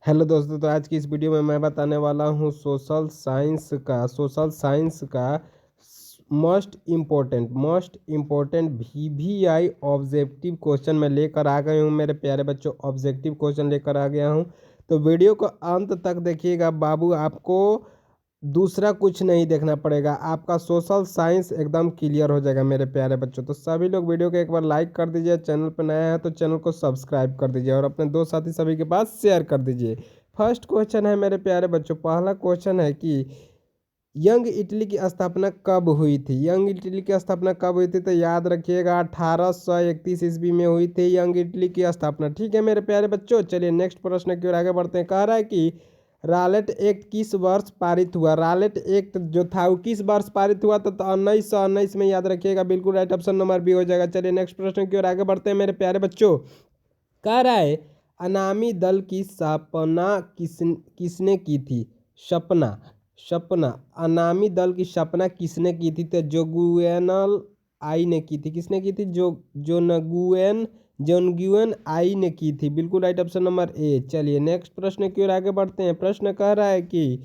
Hello दोस्तों, तो आज की इस वीडियो में मैं बताने वाला हूँ सोशल साइंस का most important VVI objective question मैं लेकर आ गया हूँ। मेरे प्यारे बच्चों, ऑब्जेक्टिव क्वेश्चन लेकर आ गया हूँ। तो वीडियो को अंत तक देखिएगा बाबू, आपको दूसरा कुछ नहीं देखना पड़ेगा, आपका सोशल साइंस एकदम क्लियर हो जाएगा मेरे प्यारे बच्चों। तो सभी लोग वीडियो को एक बार लाइक कर दीजिए, चैनल पर नया है तो चैनल को सब्सक्राइब कर दीजिए और अपने दोस्त साथी सभी के पास शेयर कर दीजिए। फर्स्ट क्वेश्चन है मेरे प्यारे बच्चों, पहला क्वेश्चन है कि यंग इटली की स्थापना कब हुई थी। यंग इटली की स्थापना कब हुई थी, तो याद रखिएगा 1831 ईस्वी में हुई थी यंग इटली की स्थापना। ठीक है मेरे प्यारे बच्चों, चलिए नेक्स्ट प्रश्न की ओर आगे बढ़ते हैं। कह रहा है कि रालेट एक्ट किस वर्ष पारित हुआ। रालेट एक्ट जो था वो किस वर्ष पारित हुआ, तो 1919 में। याद रखिएगा, बिल्कुल राइट, ऑप्शन नंबर बी हो जाएगा। चलिए नेक्स्ट प्रश्न की ओर आगे बढ़ते हैं मेरे प्यारे बच्चों। कह रहा है अनामी दल की स्थापना किसने की थी। सपना सपना अनामी दल की स्थापना किसने की थी, तो जोगुएनल आई ने की थी। किसने की थी, जोनगुएन आई ने की थी। बिल्कुल राइट, ऑप्शन नंबर ए। चलिए नेक्स्ट प्रश्न की ओर आगे बढ़ते हैं। प्रश्न कह रहा है कि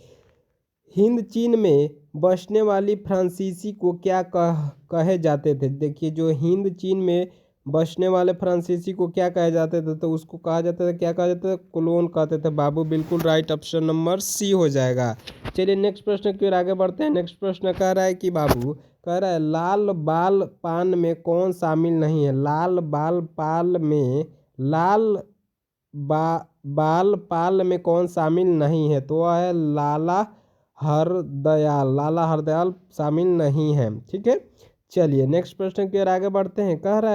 हिंद चीन में बसने वाली फ्रांसीसी को क्या कहे जाते थे। देखिए, जो हिंद चीन में बसने वाले फ्रांसीसी को क्या कहे जाते थे, तो उसको कहा जाता था, क्या कहा जाता था, कोलोन कहते थे बाबू। बिल्कुल राइट, ऑप्शन नंबर सी हो जाएगा। चलिए नेक्स्ट प्रश्न की ओर आगे बढ़ते हैं। नेक्स्ट प्रश्न कह रहा है कि बाबू, कह रहा है लाल बाल पान में कौन शामिल नहीं है। लाल बाल पाल में लाल बाल पाल में कौन शामिल नहीं है, तो वह है लाला हरदयाल शामिल नहीं है। ठीक है, चलिए नेक्स्ट प्रश्न की ओर आगे बढ़ते हैं। कह रहा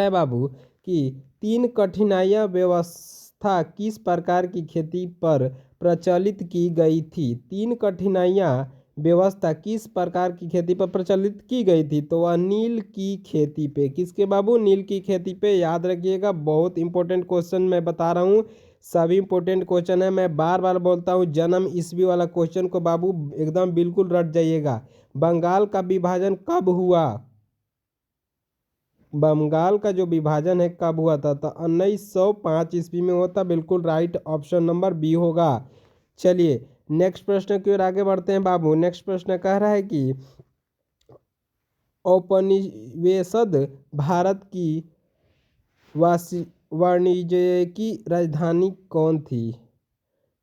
है बाबू कि तीन कठिनाइयाँ व्यवस्था किस प्रकार की खेती पर प्रचलित की गई थी। तीन कठिनाइयाँ व्यवस्था किस प्रकार की खेती पर प्रचलित की गई थी, तो वह नील की खेती पे। किसके बाबू, नील की खेती पे। याद रखिएगा, बहुत इंपॉर्टेंट क्वेश्चन मैं बता रहा हूँ, सभी इंपॉर्टेंट क्वेश्चन है। मैं बार बार बोलता हूँ, जन्म ईस्वी वाला क्वेश्चन को बाबू एकदम बिल्कुल रट जाइएगा। बंगाल का विभाजन कब हुआ। बंगाल का जो विभाजन है कब हुआ था, तो 1905 ईस्वी में हुआ था। बिल्कुल राइट, ऑप्शन नंबर बी होगा। चलिए नेक्स्ट प्रश्न की ओर आगे बढ़ते हैं बाबू। नेक्स्ट प्रश्न कह रहा है कि औपनिवेशिक भारत की वाणिज्यिकी राजधानी कौन थी।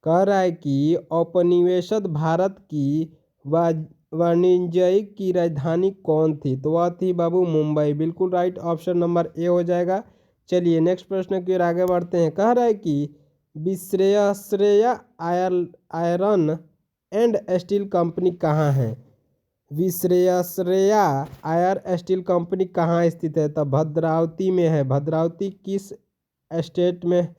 कह रहा है कि औपनिवेशिक भारत की वाणिज्यिक की राजधानी कौन थी, तो वह थी बाबू मुंबई। बिल्कुल राइट, ऑप्शन नंबर ए हो जाएगा। चलिए नेक्स्ट प्रश्न की ओर आगे बढ़ते हैं। कह रहा है कि विश्रेया आयरन एंड स्टील कंपनी कहाँ है। विश्रेया आयरन स्टील कंपनी कहाँ स्थित है, तो भद्रावती में है। भद्रावती किस स्टेट में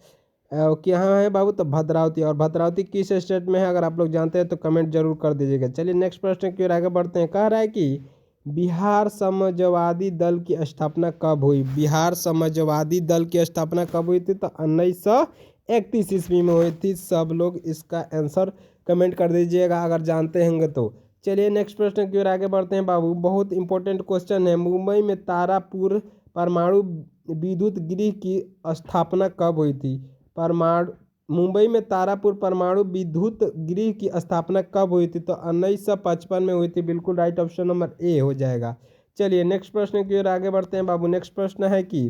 यहाँ है बाबू, तो भद्रावती। और भद्रावती किस स्टेट में है, अगर आप लोग जानते हैं तो कमेंट जरूर कर दीजिएगा। चलिए नेक्स्ट प्रश्न की ओर आगे बढ़ते हैं। कह रहा है कि बिहार समाजवादी दल की स्थापना कब हुई। बिहार समाजवादी दल की स्थापना कब हुई थी, तो 1931 ईस्वी में हुई थी। सब लोग इसका आंसर कमेंट कर दीजिएगा अगर जानते होंगे तो। चलिए नेक्स्ट प्रश्न की ओर आगे बढ़ते हैं बाबू, बहुत इंपॉर्टेंट क्वेश्चन है। मुंबई में तारापुर परमाणु विद्युत गृह की स्थापना कब हुई थी। परमाणु मुंबई में तारापुर परमाणु विद्युत गृह की स्थापना कब हुई थी, तो 1955 में हुई थी। बिल्कुल राइट, ऑप्शन नंबर ए हो जाएगा। चलिए नेक्स्ट प्रश्न की ओर आगे बढ़ते हैं बाबू। नेक्स्ट प्रश्न है कि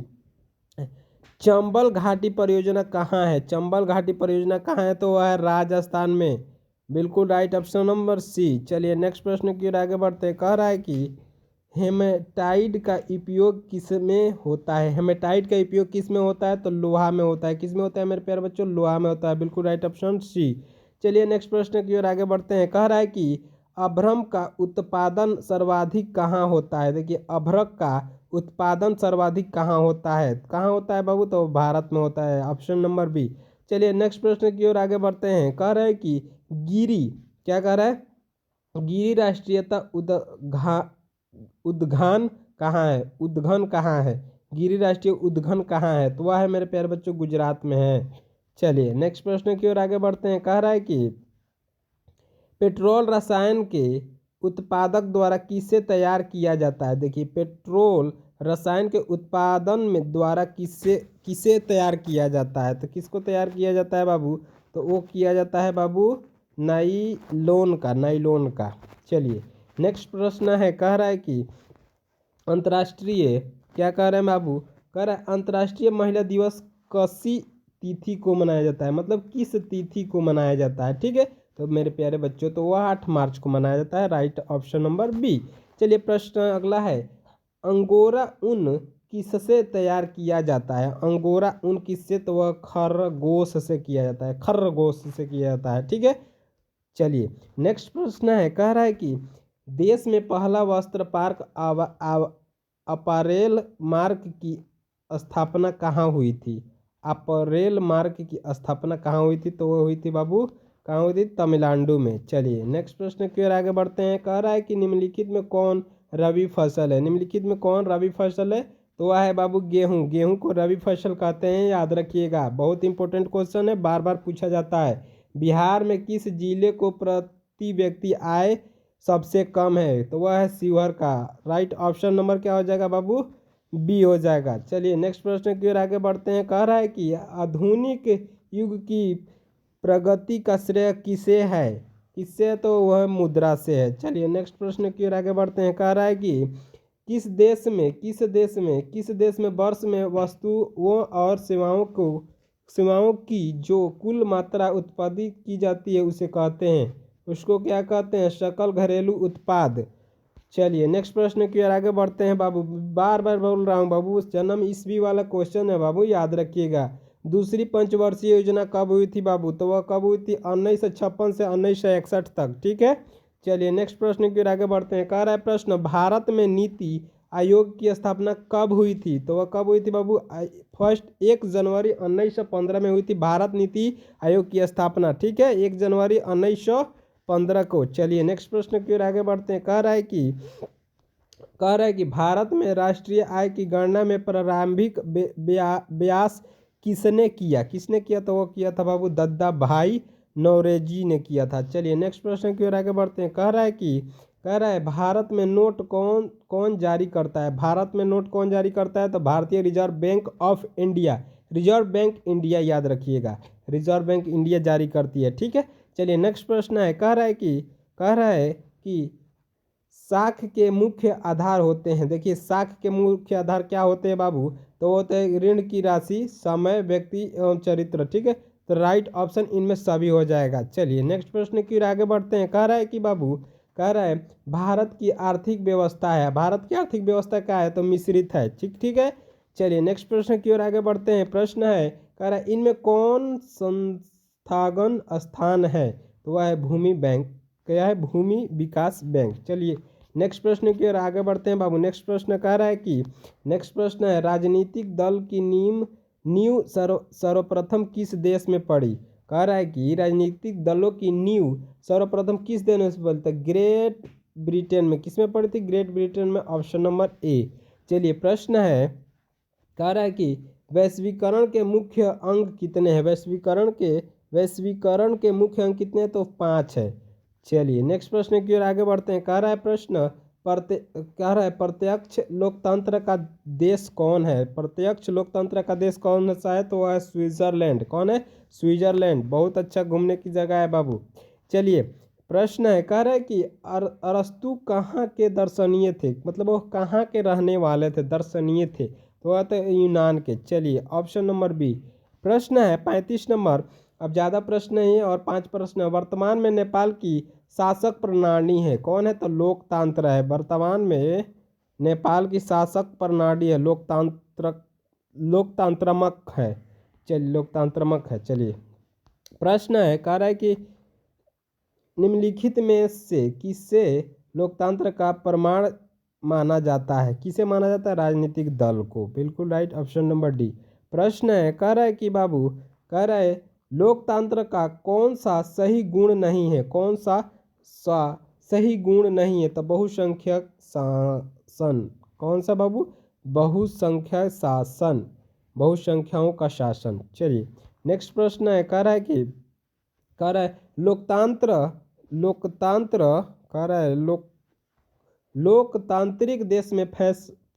चंबल घाटी परियोजना कहाँ है। चंबल घाटी परियोजना कहाँ है, तो वह है राजस्थान में। बिल्कुल राइट, ऑप्शन नंबर सी। चलिए नेक्स्ट प्रश्न की ओर आगे बढ़ते हैं। कह रहा है कि हेमेटाइट का उपयोग किस में होता है। हेमेटाइट का उपयोग किस में होता है, तो लोहा में होता है। किस में होता है मेरे प्यारे बच्चों, लोहा में होता है। बिल्कुल राइट, ऑप्शन सी। चलिए नेक्स्ट प्रश्न की ओर आगे बढ़ते हैं। कह रहा है कि अभ्रक का उत्पादन सर्वाधिक कहाँ होता है। देखिए, अभ्रक का उत्पादन सर्वाधिक कहाँ होता है, कहाँ होता है बाबू, तो भारत में होता है। Option number B. चलिए नेक्स्ट प्रश्न की ओर आगे बढ़ते हैं। कह रहा है कि गिरी, क्या कह रहा है, गिरी राष्ट्रीयता उद्यान कहाँ है। उद्यान कहाँ है, गिरी राष्ट्रीय उद्यान कहाँ है, तो वह है मेरे प्यारे बच्चों गुजरात में है। चलिए नेक्स्ट प्रश्न की ओर आगे बढ़ते हैं। कह रहा है कि पेट्रोल रसायन के उत्पादक द्वारा किसे तैयार किया जाता है। देखिए, पेट्रोल रसायन के उत्पादन में द्वारा किसे किसे तैयार किया जाता है? तो किसको तैयार किया जाता है बाबू? तो वो किया जाता है बाबू नाइलोन का। चलिए नेक्स्ट प्रश्न है, कह रहा है कि अंतर्राष्ट्रीय, क्या कह रहे हैं बाबू? कह रहा है अंतर्राष्ट्रीय महिला दिवस कसी तिथि को मनाया जाता है, मतलब किस तिथि को मनाया जाता है? ठीक है, तो मेरे प्यारे बच्चों, तो वह 8 मार्च को मनाया जाता है। Right option number B. चलिए प्रश्न अगला है, अंगोरा ऊन किससे तैयार किया जाता है? अंगोरा ऊन किससे? तो वह खरगोश से किया जाता है, खरगोश से किया जाता है। ठीक है, चलिए नेक्स्ट प्रश्न है, कह रहा है कि देश में पहला वस्त्र पार्क अपरेल मार्क की स्थापना कहाँ हुई थी? अपरेल मार्क की स्थापना कहाँ हुई थी? तो वो हुई थी बाबू, कहाँ हुई थी? तमिलनाडु में। चलिए नेक्स्ट प्रश्न की ओर आगे बढ़ते हैं, कह रहा है कि निम्नलिखित में कौन रबी फसल है? निम्नलिखित में कौन रबी फसल है? तो वह है बाबू गेहूं। गेहूं को रबी फसल कहते हैं, याद रखिएगा, बहुत इंपॉर्टेंट क्वेश्चन है, बार बार पूछा जाता है। बिहार में किस जिले को प्रति व्यक्ति आय सबसे कम है? तो वह है शिवहर का। राइट ऑप्शन नंबर क्या हो जाएगा बाबू? बी हो जाएगा। चलिए नेक्स्ट प्रश्न की ओर आगे बढ़ते हैं, कह रहा है कि आधुनिक युग की प्रगति का श्रेय किसे है? किससे? तो वह मुद्रा से है। चलिए नेक्स्ट प्रश्न की ओर आगे बढ़ते हैं, कह रहा है कि किस देश में वर्ष में वस्तुओं और सेवाओं की जो कुल मात्रा उत्पादित की जाती है उसे कहते हैं, उसको क्या कहते हैं? सकल घरेलू उत्पाद। चलिए नेक्स्ट प्रश्न की ओर आगे बढ़ते हैं बाबू, बार बार बोल रहा हूँ बाबू, जन्म ईस्वी वाला क्वेश्चन है बाबू, याद रखिएगा। दूसरी पंचवर्षीय योजना कब हुई थी बाबू? तो वह कब हुई थी? 1956 से 1961 तक। ठीक है, चलिए नेक्स्ट प्रश्न की ओर आगे बढ़ते हैं, कह रहा है प्रश्न, भारत में नीति आयोग की स्थापना कब हुई थी? तो वह कब हुई थी बाबू? 1 जनवरी 1915 में हुई थी भारत नीति आयोग की स्थापना। ठीक है, 1 जनवरी 1915 को। चलिए नेक्स्ट प्रश्न की ओर आगे बढ़ते हैं, कह रहा है कि भारत में राष्ट्रीय आय की गणना में प्रारंभिक ब्यास किसने किया? तो वो किया था बाबू दद्दा भाई नौरोजी ने किया था। चलिए नेक्स्ट प्रश्न की ओर आगे बढ़ते हैं, कह रहा है भारत में नोट कौन कौन जारी करता है? भारत में नोट कौन जारी करता है? तो भारतीय reserve bank of India, reserve bank India, याद रखिएगा, रिजर्व बैंक इंडिया जारी करती है। ठीक है, चलिए नेक्स्ट प्रश्न है, कह रहा है कि साख के मुख्य आधार होते हैं। देखिए साख के मुख्य आधार क्या होते हैं बाबू? तो वो होते हैं ऋण की राशि, समय, व्यक्ति एवं चरित्र। ठीक है, तो राइट ऑप्शन इनमें सभी हो जाएगा। चलिए नेक्स्ट प्रश्न की ओर आगे बढ़ते हैं, कह रहा है कि बाबू, कह रहा है भारत की आर्थिक व्यवस्था है, भारत की आर्थिक व्यवस्था क्या है? तो मिश्रित है। ठीक है, चलिए नेक्स्ट प्रश्न की ओर आगे बढ़ते हैं, प्रश्न है, कह रहा है इनमें कौन संस्थागन स्थान है? तो वह है भूमि बैंक, क्या है? भूमि विकास बैंक। चलिए नेक्स्ट प्रश्न की ओर आगे बढ़ते हैं बाबू, नेक्स्ट प्रश्न कह रहा है कि नेक्स्ट प्रश्न है, राजनीतिक दल की नींव सर्वप्रथम किस देश में पड़ी? कह रहा है कि राजनीतिक दलों की नींव सर्वप्रथम किस देश में पड़ी? तो ग्रेट ब्रिटेन में। किस में पड़ी थी? ग्रेट ब्रिटेन में, ऑप्शन नंबर ए। चलिए प्रश्न है, कह रहा है कि वैश्वीकरण के मुख्य अंग कितने हैं? वैश्वीकरण के मुख्य अंग कितने हैं? तो 5 है। चलिए नेक्स्ट प्रश्न की ओर आगे बढ़ते हैं, कह रहा है प्रश्न, प्रत्यक्ष लोकतंत्र का देश कौन है? प्रत्यक्ष लोकतंत्र का देश कौन सा है? तो वह है स्विट्जरलैंड। कौन है? स्विट्जरलैंड, बहुत अच्छा घूमने की जगह है बाबू। चलिए प्रश्न है, कह रहा है कि अरस्तु कहाँ के दर्शनीय थे? मतलब वो कहाँ के रहने वाले थे, दर्शनीय थे? तो वह थे यूनान के। चलिए ऑप्शन नंबर बी। प्रश्न है 35 नंबर, अब ज़्यादा प्रश्न नहीं है और 5 प्रश्न है, वर्तमान में नेपाल की शासक प्रणाली है कौन है? तो लोकतंत्र है। वर्तमान में नेपाल की शासक प्रणाली है लोकतंत्रमक है। चलिए लोकतंत्रमक है। चलिए प्रश्न है, कह रहा है कि निम्नलिखित में से किसे लोकतंत्र का प्रमाण माना जाता है? किसे माना जाता है? राजनीतिक दल को। बिल्कुल राइट, ऑप्शन नंबर डी। प्रश्न है, कह रहा है कि बाबू, कह रहा है लोकतंत्र का कौन सा सही गुण नहीं है? कौन सा सही गुण नहीं है? तो बहुसंख्यक शासन। कौन सा बाबू? बहुसंख्यक शासन, बहुसंख्याओं का शासन। चलिए नेक्स्ट प्रश्न है, कह रहा है कि कह रहा है लोकतंत्र कह रहा है लोकतांत्रिक देश में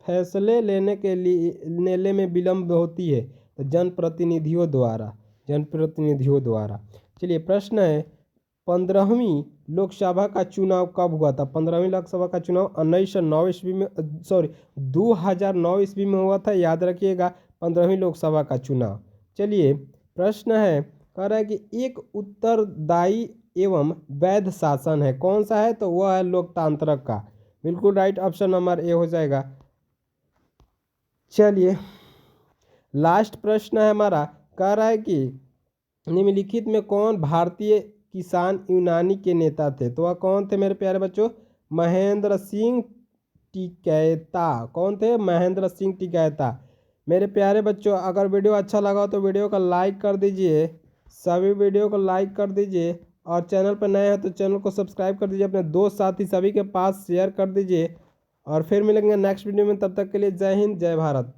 फैसले लेने में विलम्ब होती है? तो जनप्रतिनिधियों द्वारा। चलिए प्रश्न है, 15वीं लोकसभा का चुनाव कब हुआ था? 15वीं लोकसभा का चुनाव 1909 ईस्वी में 2009 ईस्वी में हुआ था। याद रखिएगा 15वीं लोकसभा का चुनाव। चलिए प्रश्न है, कह रहा है कि एक उत्तरदायी एवं वैध शासन है, कौन सा है? तो वह है लोकतांत्रिक का। बिल्कुल राइट, ऑप्शन नंबर ए हो जाएगा। चलिए लास्ट प्रश्न है हमारा, कह रहा है कि निम्नलिखित में कौन भारतीय किसान यूनानी के नेता थे? तो वह कौन थे मेरे प्यारे बच्चों? महेंद्र सिंह टिकैता। कौन थे? महेंद्र सिंह टिकैता। मेरे प्यारे बच्चों, अगर वीडियो अच्छा लगा तो वीडियो को लाइक कर दीजिए, सभी वीडियो को लाइक कर दीजिए, और चैनल पर नए हैं तो चैनल को सब्सक्राइब कर दीजिए, अपने दोस्त साथी सभी के पास शेयर कर दीजिए। और फिर मिलेंगे नेक्स्ट वीडियो में, तब तक के लिए जय हिंद जय भारत।